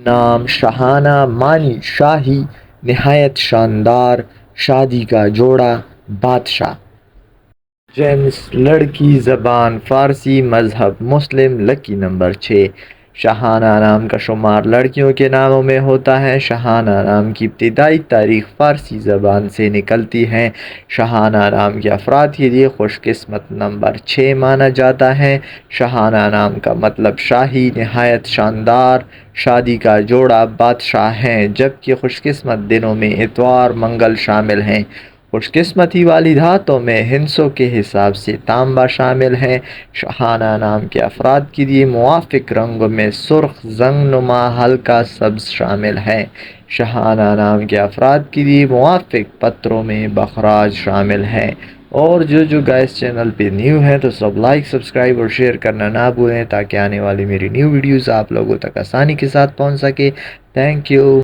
نام شاہانہ معنی شاہی، نہایت شاندار، شادی کا جوڑا بادشاہ۔ جنس لڑکی، زبان فارسی، مذہب مسلم، لکی نمبر 6۔ شاہانہ نام کا شمار لڑکیوں کے ناموں میں ہوتا ہے۔ شاہانہ نام کی ابتدائی تاریخ فارسی زبان سے نکلتی ہے۔ شاہانہ نام کے افراد کے لیے خوش قسمت نمبر 6 مانا جاتا ہے۔ شاہانہ نام کا مطلب شاہی، نہایت شاندار، شادی کا جوڑا بادشاہ ہیں، جبکہ خوش قسمت دنوں میں اتوار، منگل شامل ہیں۔ خوش قسمتی والی دھاتوں میں ہندسوں کے حساب سے تانبا شامل ہے۔ شاہانہ نام کے افراد کے لیے موافق رنگوں میں سرخ، زنگ نما، ہلکا سبز شامل ہے۔ شاہانہ نام کے افراد کے لیے موافق پتروں میں بخراج شامل ہے۔ اور جو گائز چینل پہ نیو ہے تو سب لائک، سبسکرائب اور شیئر کرنا نہ بھولیں، تاکہ آنے والی میری نیو ویڈیوز آپ لوگوں تک آسانی کے ساتھ پہنچ سکے۔ Thank you.